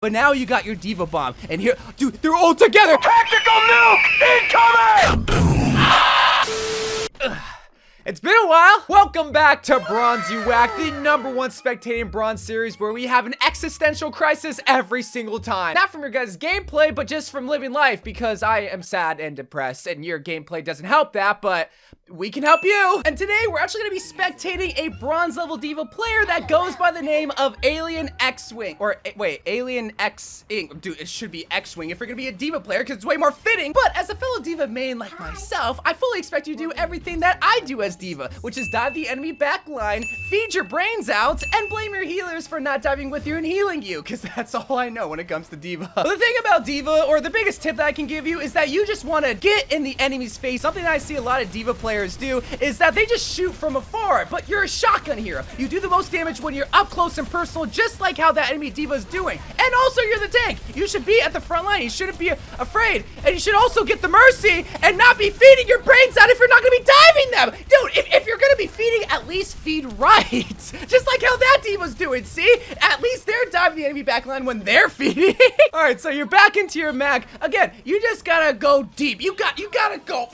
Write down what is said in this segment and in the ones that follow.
But now you got your D.Va bomb, and here, dude, they're all together. Tactical nuke incoming! It's been a while. Welcome back to Bronze You Wack, the #1 spectating bronze series where we have an existential crisis every single time. Not from your guys' gameplay, but just from living life, because I am sad and depressed, and your gameplay doesn't help that, but we can help you. And today we're actually gonna be spectating a bronze level D.Va player that goes by the name of Alien X-Wing. Or wait, Alien X-Ing. Dude, it should be X-Wing if you're gonna be a D.Va player, because it's way more fitting. But as a fellow D.Va main like myself, I fully expect you to do everything that I do as D.Va, which is dive the enemy backline, feed your brains out, and blame your healers for not diving with you and healing you, because that's all I know when it comes to D.Va. But the thing about D.Va, or the biggest tip that I can give you, is that you just want to get in the enemy's face. Something that I see a lot of D.Va players do is that they just shoot from afar, but you're a shotgun hero. You do the most damage when you're up close and personal, just like how that enemy D.Va is doing. And also, you're the tank. You should be at the front line. You shouldn't be afraid. And you should also get the mercy and not be feeding your brains out if you're not going to be diving them. Dude, if you're going to be feeding, at least feed right. Just like how that D.Va's doing, see? At least they're diving the enemy backline when they're feeding. All right, so you're back into your mech. Again, you just got to go deep. You got to go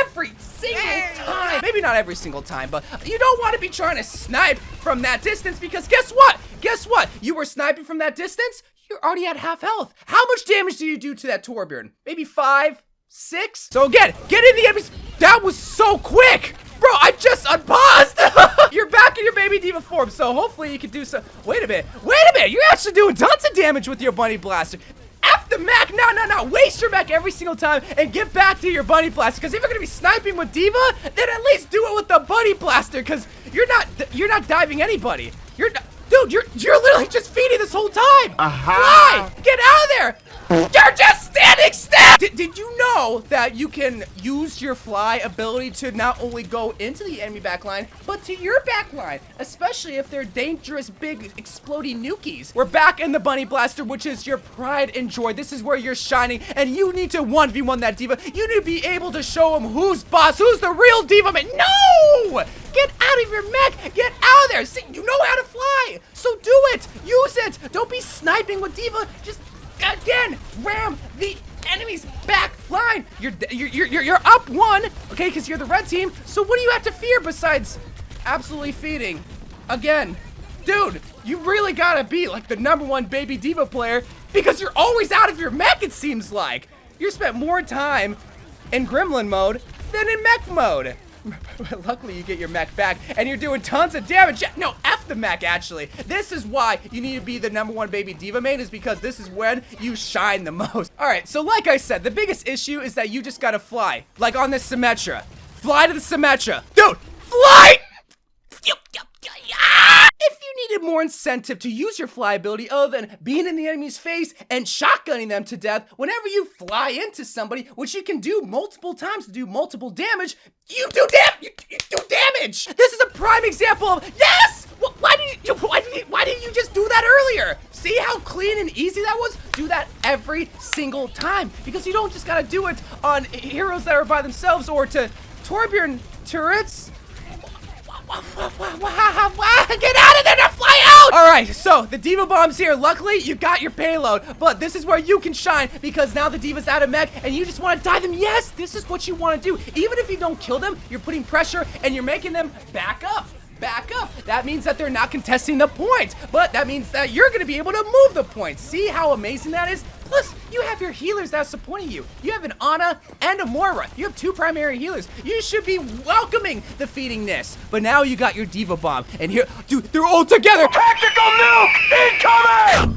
every single time. Maybe not every single time, but you don't want to be trying to snipe from that distance, because guess what? Guess what? You were sniping from that distance, you're already at half health. How much damage do you do to that Torbjorn? Maybe 5, 6? So again, get in the enemies. That was so quick. Bro, I just unpaused. You're back in your Baby D.Va form, so hopefully you can do some. Wait a minute. You're actually doing tons of damage with your bunny blaster. F the mech, no. Waste your mech every single time and get back to your bunny blaster. Because if you're gonna be sniping with D.Va, then at least do it with the bunny blaster. Because you're not diving anybody. Dude, you're literally just feeding this whole time. Fly, get out of there. You're just standing still. Did you know that you can use your fly ability to not only go into the enemy backline, but to your backline, especially if they're dangerous, big, exploding nukies? We're back in the bunny blaster, which is your pride and joy. This is where you're shining, and you need to 1v1 that D.Va. You need to be able to show them who's boss, who's the real D.Va man. No! Get out of your mech! Get out of there! See, you know how to fly! So do it! Use it! Don't be sniping with D.Va. Just, again, ram the enemy's back line. You're up 1, okay, because you're the red team. So what do you have to fear besides absolutely feeding? Again, dude, you really gotta be like the #1 Baby D.Va player, because you're always out of your mech, it seems like. You spent more time in Gremlin mode than in mech mode. Luckily, you get your mech back, and you're doing tons of damage. No, F the mech, actually. This is why you need to be the #1 Baby D.Va main, is because this is when you shine the most. All right, so like I said, the biggest issue is that you just gotta fly. Like on this Symmetra. Fly to the Symmetra. Dude, fly! If you needed more incentive to use your fly ability other than being in the enemy's face and shotgunning them to death, whenever you fly into somebody, which you can do multiple times to do multiple damage, you do damage. This is a prime example of, yes! Why didn't you just do that earlier? See how clean and easy that was? Do that every single time, because you don't just gotta do it on heroes that are by themselves or to Torbjorn turrets. Get out of there and fly out! Alright, so the D.Va bomb's here. Luckily, you got your payload, but this is where you can shine, because now the D.Va's out of mech and you just want to dive them. Yes, this is what you want to do. Even if you don't kill them, you're putting pressure and you're making them back up. That means that they're not contesting the point, but that means that you're going to be able to move the point. See how amazing that is? Plus, you have your healers that are supporting you. You have an Ana and a Moira. You have 2 primary healers. You should be welcoming the feedingness. But now you got your D.Va bomb, and here, dude, they're all together. Tactical nuke incoming!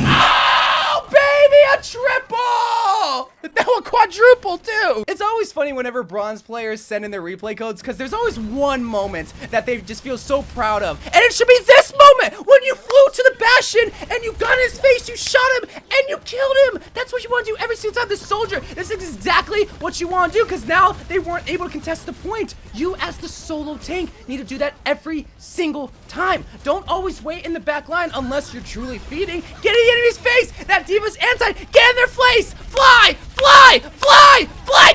Oh, baby, a triple! Now a quadruple, too! It's always funny whenever bronze players send in their replay codes, because there's always one moment that they just feel so proud of. And it should be this moment, when you flew to the Bastion, and you got in his face, you shot him, and you killed him! That's what you want to do every single time. The soldier, this is exactly what you want to do, because now they weren't able to contest the point. You, as the solo tank, need to do that every single time. Don't always wait in the back line unless you're truly feeding. Get in the enemy's face! That D.Va's anti! Get in their face! Fly! Fly! Fly! Fly!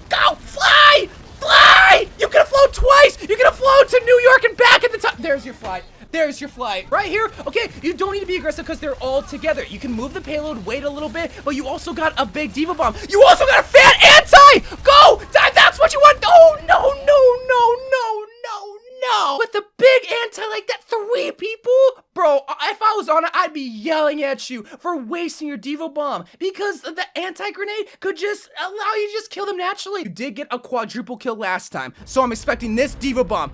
Go! Fly! Fly! You could have flown twice! You could have flown to New York and back at the time. There's your flight. There's your flight. Right here, okay, you don't need to be aggressive because they're all together. You can move the payload, wait a little bit, but you also got a big D.Va bomb. You also got a fan anti! Go! That's what you want! Oh, no, no, no, no, no, no! With the big anti like that, 3 people? Bro, if I was on it, I'd be yelling at you for wasting your D.Va bomb because the anti-grenade could just allow you to just kill them naturally. You did get a quadruple kill last time, so I'm expecting this D.Va bomb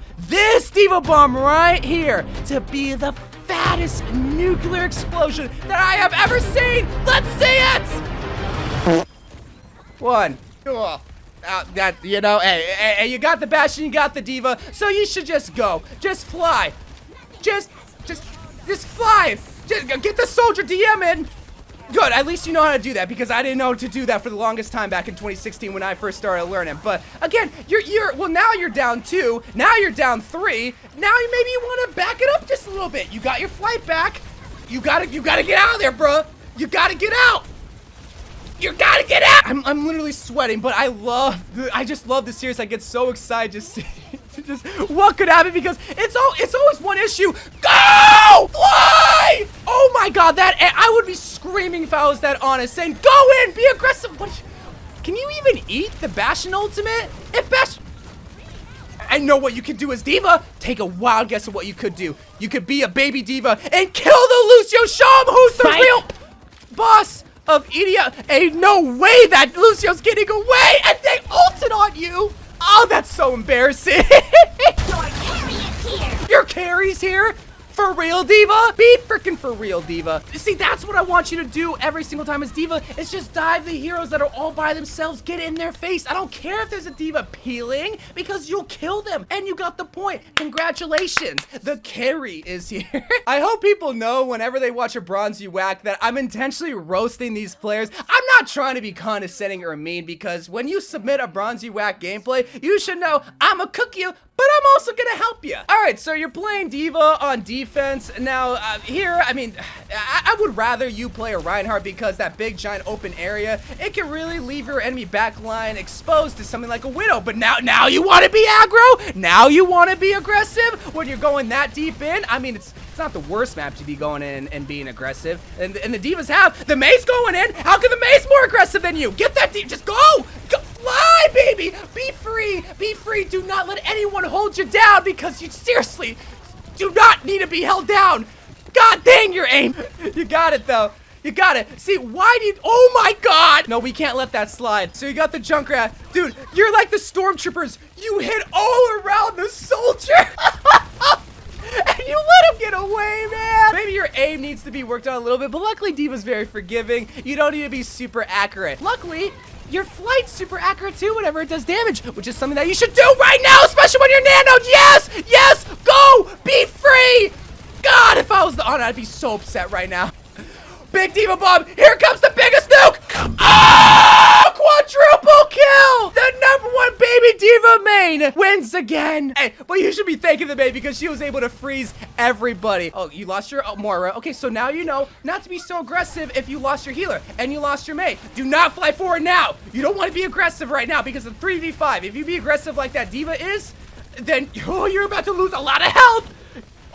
right here to be the fattest nuclear explosion that I have ever seen. Let's see it! 1. Cool. That, you know, hey, you got the Bastion, you got the D.Va, so you should just go. Just fly. Just fly. Just get the soldier DM in. Good, at least you know how to do that because I didn't know to do that for the longest time back in 2016 when I first started learning. But again, well, now you're down 2, now you're down 3. Now maybe you want to back it up just a little bit. You got your flight back. You gotta get out of there, bro. You gotta get out. You gotta get out! I'm literally sweating, but I just love this series. I get so excited just what could happen because it's always one issue. Go! Fly! Oh my god, I would be screaming if I was that honest, saying, go in, be aggressive. What? Can you even eat the Bastion ultimate? If Bastion, I know what you could do as D.Va. Take a wild guess of what you could do. You could be a Baby D.Va and kill the Lucio. Show him who's the real boss of Idia. Ain't no way that Lucio's getting away and they ulted on you. Oh, that's so embarrassing. Your carry is here. Your carry's here? For real, D.Va? Be freaking for real, D.Va. See, that's what I want you to do every single time as D.Va, is just dive the heroes that are all by themselves, get in their face. I don't care if there's a D.Va peeling, because you'll kill them, and you got the point. Congratulations, the carry is here. I hope people know whenever they watch a Bronze You Wack that I'm intentionally roasting these players. I'm not trying to be condescending or mean, because when you submit a Bronze You Wack gameplay, you should know I'ma cook you, but I'm also gonna help you. All right, so you're playing D.Va on defense. Now, here, I mean, I would rather you play a Reinhardt because that big, giant open area, it can really leave your enemy backline exposed to something like a Widow. But now you want to be aggro? Now you want to be aggressive when you're going that deep in? I mean, it's not the worst map to be going in and being aggressive. And the Divas have. The May's going in. How can the May's more aggressive than you? Get that deep. Just go. Fly, baby. Be free. Be free. Do not let anyone hold you down because you seriously do not need to be held down. God dang your aim. You got it, though. You got it. See, why did... Oh, my God. No, we can't let that slide. So you got the Junkrat. Dude, you're like the Stormtroopers. You hit all around the soldier. And you let him get away, man. Maybe your aim needs to be worked on a little bit, but luckily D.Va's very forgiving. You don't need to be super accurate. Luckily, your flight's super accurate too whenever it does damage, which is something that you should do right now, especially when you're nanoed. Yes, yes, go, be free. God, if I was the Honor, I'd be so upset right now. Big D.Va bomb, here comes the biggest nuke. Oh, quadruple kill. The #1 Baby D.Va main wins again. Hey, but you should be thanking the main because she was able to freeze everybody. Oh, you lost your Moira. Okay, so now you know not to be so aggressive if you lost your healer and you lost your Mei. Do not fly forward now. You don't want to be aggressive right now because of 3v5. If you be aggressive like that D.Va is, then you're about to lose a lot of health.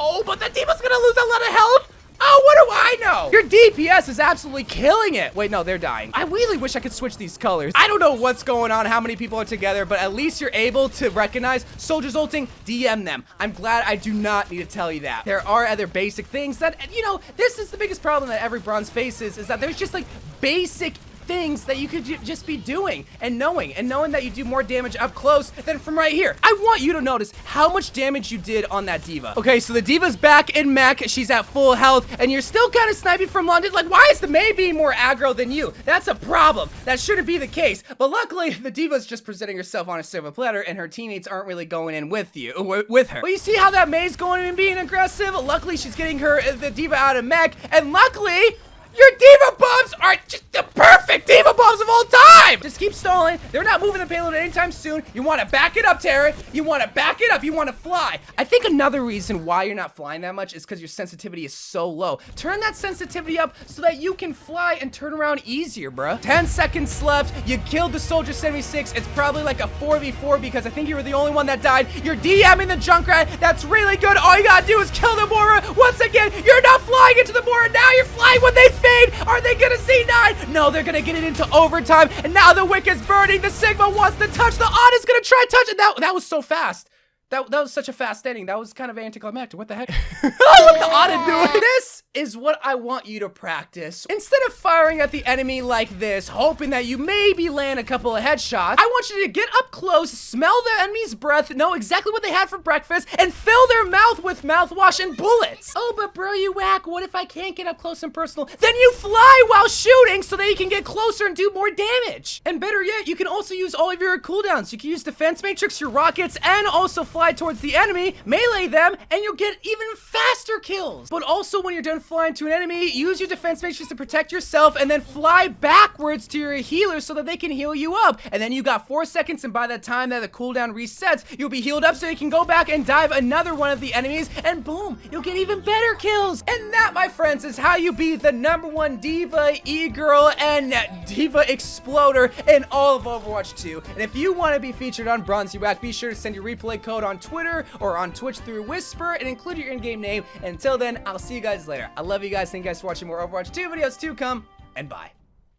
Oh, but the D.Va's gonna lose a lot of health. Oh, what do I know? Your DPS is absolutely killing it. Wait, no, they're dying. I really wish I could switch these colors. I don't know what's going on, how many people are together, but at least you're able to recognize soldiers ulting, DM them. I'm glad I do not need to tell you that. There are other basic things that, you know, this is the biggest problem that every bronze faces, is that there's just like basic things that you could just be doing and knowing that you do more damage up close than from right here. I want you to notice how much damage you did on that D.Va. Okay, so the D.Va's back in mech. She's at full health, and you're still kind of sniping from London. Like, why is the Mei being more aggro than you? That's a problem. That shouldn't be the case. But luckily, the D.Va's just presenting herself on a silver platter, and her teammates aren't really going in with her. But you see how that Mei's going in and being aggressive? Luckily, she's getting the D.Va out of mech, and luckily, Your D.Va bombs are just the perfect D.Va bombs of all time! Just keep stalling. They're not moving the payload anytime soon. You want to back it up, Terry. You want to back it up. You want to fly. I think another reason why you're not flying that much is because your sensitivity is so low. Turn that sensitivity up so that you can fly and turn around easier, bruh. 10 seconds left. You killed the Soldier 76. It's probably like a 4v4 because I think you were the only one that died. You're DMing the Junkrat. That's really good. All you gotta do is kill the Mora. Once again, you're not flying into the Mora. Now you're flying when they fade. Are they gonna see 9? No, they're gonna get it into overtime. And now the Wick is burning. The Sigma wants to touch. The Odd is gonna try touch it. That was so fast. That was such a fast ending. That was kind of anticlimactic. What the heck? What the Odd doing? This is what I want you to practice. Instead of firing at the enemy like this, hoping that you maybe land a couple of headshots, I want you to get up close, smell the enemy's breath, know exactly what they had for breakfast, and fill their mouth with mouthwash and bullets. Oh, but bro, you whack, what if I can't get up close and personal? Then you fly while shooting so that you can get closer and do more damage. And better yet, you can also use all of your cooldowns. You can use Defense Matrix, your rockets, and also fly towards the enemy, melee them, and you'll get even faster kills. But also when you're done flying to an enemy, use your Defense Matrix to protect yourself and then fly backwards to your healer so that they can heal you up. And then you got 4 seconds, and by the time that the cooldown resets, you'll be healed up so you can go back and dive another one of the enemies, and boom, you'll get even better kills. And that, my friends, is how you be the #1 D.Va, E-Girl, and D.Va Exploder in all of Overwatch 2. And if you want to be featured on Bronze You Wack, be sure to send your replay code on Twitter or on Twitch through Whisper and include your in-game name. And until then, I'll see you guys later. I love you guys. Thank you guys for watching more Overwatch 2 videos to come, and bye.